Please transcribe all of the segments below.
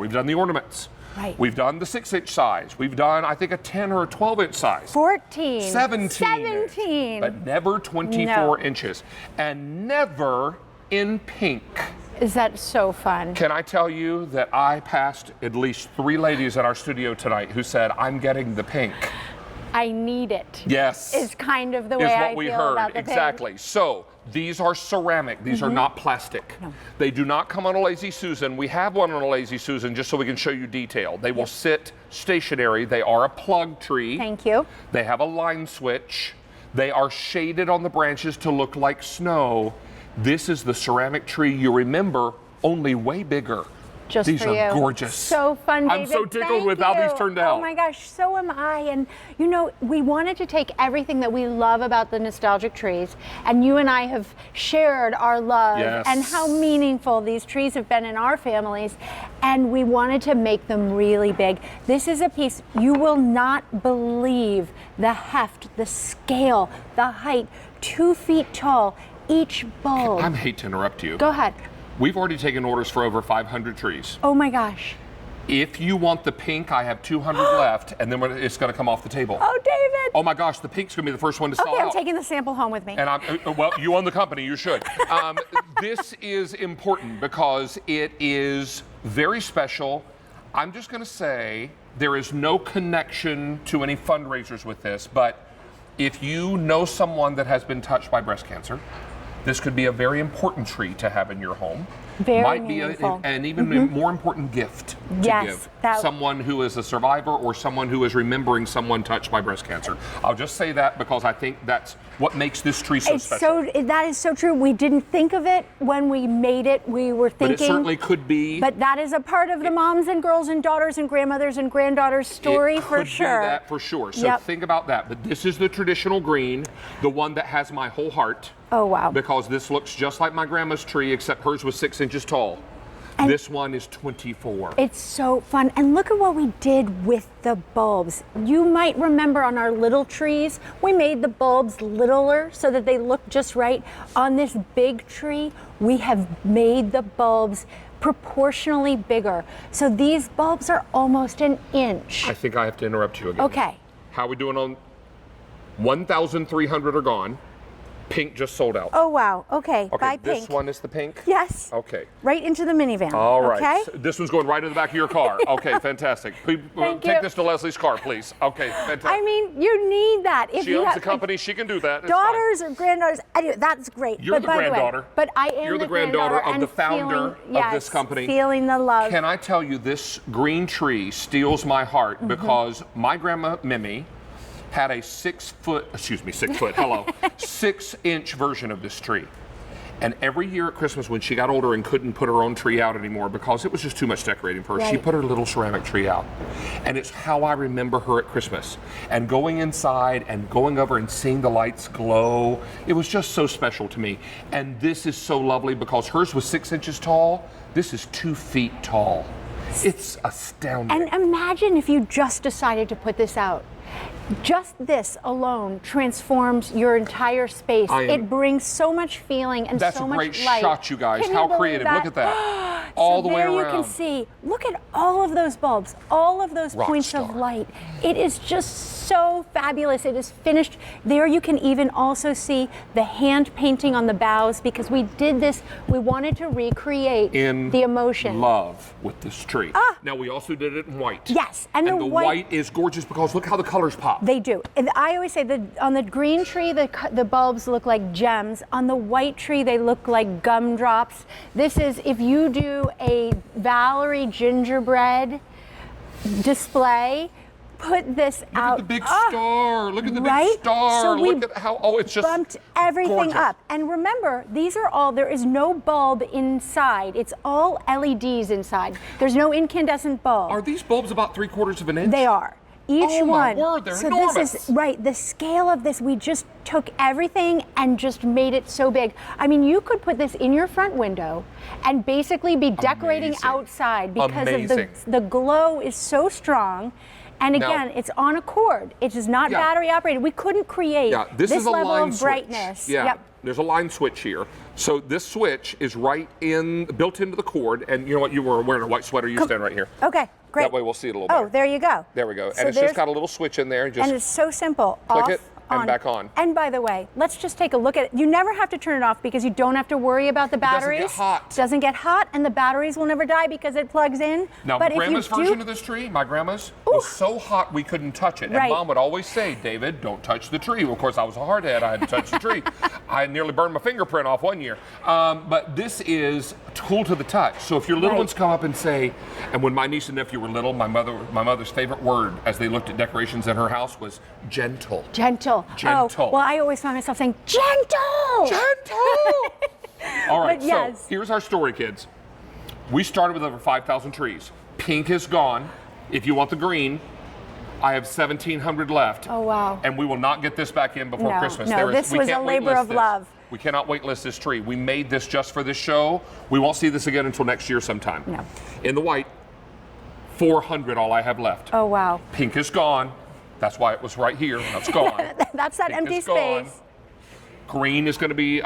We've done the ornaments. Right. We've done the 6-inch size. We've done, I think, a 10 or a 12-inch size. 14. 17. But never 24 inches. And never in pink. Is that so fun? Can I tell you that I passed at least 3 ladies at our studio tonight who said, I'm getting the pink. I need it. Yes. Is kind of the way I feel about the exactly. pink. So these are ceramic. These are not plastic. No. They do not come on a Lazy Susan. We have one on a Lazy Susan just so we can show you detail. They will sit stationary. They are a plug tree. Thank you. They have a line switch. They are shaded on the branches to look like snow. This is the ceramic tree you remember, only way bigger. Just these for you. are gorgeous. So fun, David. I'm so tickled Thank with how you. these turned out. Oh my gosh, so am I. And you know, we wanted to take everything that we love about the nostalgic trees, and you and I have shared our love and how meaningful these trees have been in our families, and we wanted to make them really big. This is a piece you will not believe the heft, the scale, the height, 2 feet tall, each bulb. I hate to interrupt you. Go ahead. We've already taken orders for over 500 trees. Oh my gosh. If you want the pink, I have 200 left, and then it's going to come off the table. Oh, David. Oh my gosh, the pink's going to be the first one to sell out. Okay, I'm taking the sample home with me. And well, you own the company, you should. This is important because it is very special. I'm just going to say there is no connection to any fundraisers with this, but if you know someone that has been touched by breast cancer, this could be a very important tree to have in your home. Very Might meaningful. be an even more important gift to give someone who is a survivor or someone who is remembering someone touched by breast cancer. I'll just say that because I think that's what makes this tree so special. That is so true. We didn't think of it when we made it. We were thinking. But it certainly could be. But that is a part of the moms and girls and daughters and grandmothers and granddaughters story for sure. Be that for sure. So think about that. But this is the traditional green, the one that has my whole heart. Oh, wow. Because this looks just like my grandma's tree, except hers was 6 inches tall. And this one is 24. It's so fun. And look at what we did with the bulbs. You might remember on our little trees, we made the bulbs littler so that they look just right. On this big tree, we have made the bulbs proportionally bigger. So these bulbs are almost an inch. I think I have to interrupt you again. Okay. How are we doing on 1,300 are gone? Pink just sold out. Oh, wow. Okay, buy pink. This one is the pink? Yes. Okay. Right into the minivan. All right. Okay? So this one's going right in the back of your car. Okay, fantastic. Take this to Leslie's car, please. Okay, fantastic. I mean, you need that. If she owns the company, she can do that. It's daughters fine. or granddaughters, that's great. You're the granddaughter. But I am You're the granddaughter of the founder of this company. Feeling the love. Can I tell you, this green tree steals my heart because my grandma Mimi had a 6 inch version of this tree. And every year at Christmas when she got older and couldn't put her own tree out anymore because it was just too much decorating for her, she put her little ceramic tree out. And it's how I remember her at Christmas. And going inside and going over and seeing the lights glow, it was just so special to me. And this is so lovely because hers was 6 inches tall. This is 2 feet tall. It's astounding. And imagine if you just decided to put this out. Just this alone transforms your entire space. It brings so much feeling and so much light. That's a great shot, you guys. How creative. Look at that. All the way around. There you can see. Look at all of those bulbs, all of those points of light. It is just so fabulous. It is finished. There you can even also see the hand painting on the boughs because we did this. We wanted to recreate the emotion. Love with this tree. Now we also did it in white. Yes. And the white is gorgeous because look how the colors pop. They do. And I always say that on the green tree, the bulbs look like gems. On the white tree, they look like gumdrops. This is, if you do a Valerie gingerbread display, put this out. Look at the big star. Look at the big star. So look at how, it's just bumped everything gorgeous. up. And remember, these are all, there is no bulb inside. It's all LEDs inside. There's no incandescent bulb. Are these bulbs about 3/4 of an inch? They are. Each one. My word, they're enormous. This is the scale of this. We just took everything and just made it so big. I mean, you could put this in your front window and basically be decorating outside because of the glow is so strong. And again, it's on a cord. It is not battery operated. We couldn't create this level of brightness. Yeah. Yep. There's a line switch here. So this switch is built into the cord. And you know what? You were wearing a white sweater. You stand right here. Okay, great. That way we'll see it a little better. Oh, there you go. There we go. So And it's just got a little switch in there. And it's so simple. Click Off, it and back on. And by the way, let's just take a look at it. You never have to turn it off because you don't have to worry about the batteries. It doesn't get hot. Doesn't get hot, and the batteries will never die because it plugs in. Now, but Grandma's version of this tree, my grandma's, was so hot we couldn't touch it. And Right. Mom would always say, David, don't touch the tree. Well, of course, I was a hardhead. I had to touch the tree. I nearly burned my fingerprint off one year. But this is cool to the touch. So if your little Right. ones come up and say, and when my niece and nephew were little, my mother's favorite word as they looked at decorations in her house was gentle. Gentle. Gentle. Oh, well, I always found myself saying, gentle! Gentle! All right, But yes. so here's our story, kids. We started with over 5,000 trees. Pink is gone. If you want the green, I have 1,700 left. Oh, wow. And we will not get this back in before No, Christmas. no, this we was can't a labor waitlist of this. love. We cannot waitlist this tree. We made this just for this show. We won't see this again until next year sometime. No. In the white, 400 all I have left. Oh, wow. Pink is gone. That's why it was right here. That's gone. That's that Pink empty is gone. space. Green is going to be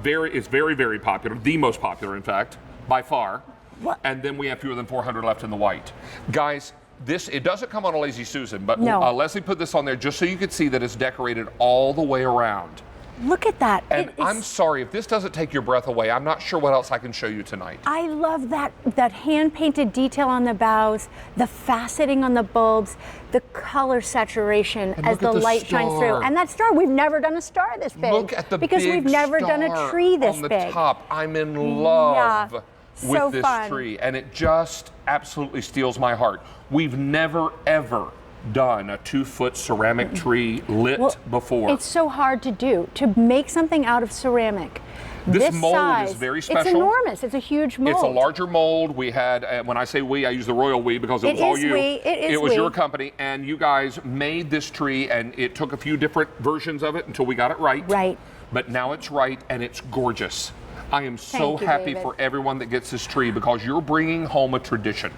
very, very popular. The most popular, in fact, by far. What? And then we have fewer than 400 left in the white. Guys, it doesn't come on a Lazy Susan, but No. Leslie put this on there just so you could see that it's decorated all the way around. Look at that. And It is- I'm sorry, if this doesn't take your breath away, I'm not sure what else I can show you tonight. I love that hand-painted detail on the boughs, the faceting on the bulbs, the color saturation And as look the at the light shines through. star. And that star, we've never done a star this big. Look at the because big we've never done a star tree this on the big. top. I'm in love with So this fun. tree, and it just absolutely steals my heart. We've never ever done a 2-foot ceramic tree lit before. It's so hard to do, to make something out of ceramic. This mold size, is very special. It's enormous. It's a huge mold. It's a larger mold. We had, when I say we, I use the royal we because it was all you. It was we. your company, and you guys made this tree, and it took a few different versions of it until we got it right. Right. But now it's right, and it's gorgeous. I am so Thank you, happy David. for everyone that gets this tree because you're bringing home a tradition.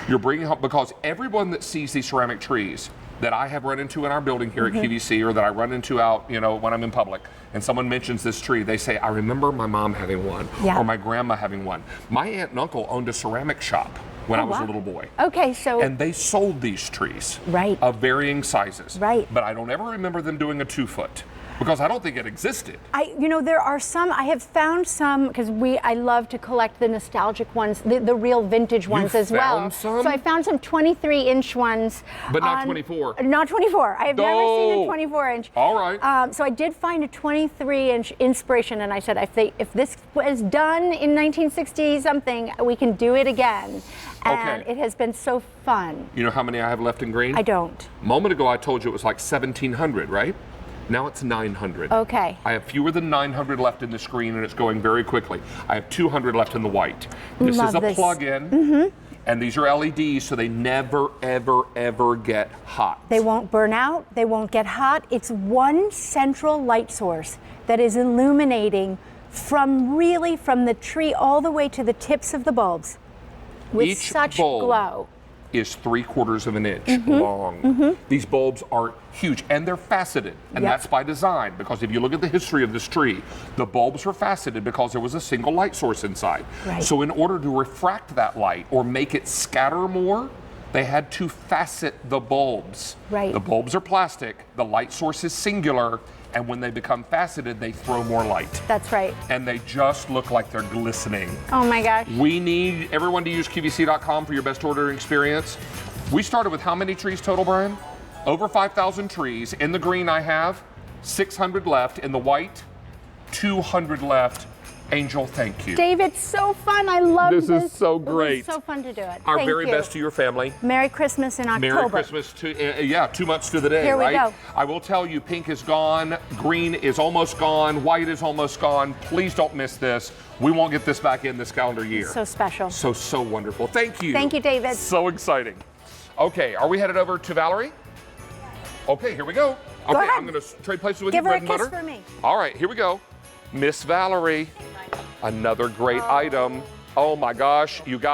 You're bringing home, because everyone that sees these ceramic trees that I have run into in our building here Mm-hmm. at QVC, or that I run into out, when I'm in public, and someone mentions this tree, they say, I remember my mom having one, Yeah. or my grandma having one. My aunt and uncle owned a ceramic shop when I was a little boy. Okay, so And they sold these trees Right. of varying sizes. Right. But I don't ever remember them doing a 2-foot because I don't think it existed. there are some, I have found some, because I love to collect the nostalgic ones, the real vintage ones as well. found some? So I found some 23-inch ones. But not 24. Not 24. I have never seen No. a 24-inch. All right. So I did find a 23-inch inspiration, and I said, if this was done in 1960 something, we can do it again. And Okay. it has been so fun. You know how many I have left in green? I don't. A moment ago I told you it was like 1,700, right? Now it's 900. Okay. I have fewer than 900 left in the screen, and it's going very quickly. I have 200 left in the white. This Love is a this. plug-in, and these are LEDs, so they never, ever, ever get hot. They won't burn out, they won't get hot. It's one central light source that is illuminating from the tree all the way to the tips of the bulbs with Each such bulb glow. is 3/4 of an inch long. These bulbs are huge, and they're faceted, and Yep. that's by design, because if you look at the history of this tree, the bulbs were faceted because there was a single light source inside. Right. So in order to refract that light or make it scatter more, they had to facet the bulbs. Right. The bulbs are plastic, the light source is singular, and when they become faceted, they throw more light. That's right. And they just look like they're glistening. Oh my gosh. We need everyone to use QVC.com for your best ordering experience. We started with how many trees total, Brian? Over 5,000 trees. In the green, I have 600 left. In the white, 200 left. Angel, thank you. David, so fun. I love this. This is so It great. was so fun to do it. Our Thank very you. best to your family. Merry Christmas in October. Merry Christmas to, 2 months to the day, Here we right? go. I will tell you, pink is gone, green is almost gone, white is almost gone. Please don't miss this. We won't get this back in this calendar year. So special. So wonderful. Thank you. Thank you, David. So exciting. Okay, are we headed over to Valerie? Okay, here we go. Okay, ahead. I'm going to trade places with Give you, her bread a and kiss butter. for me. All right, here we go. Miss Valerie, another great item. Oh my gosh, you guys.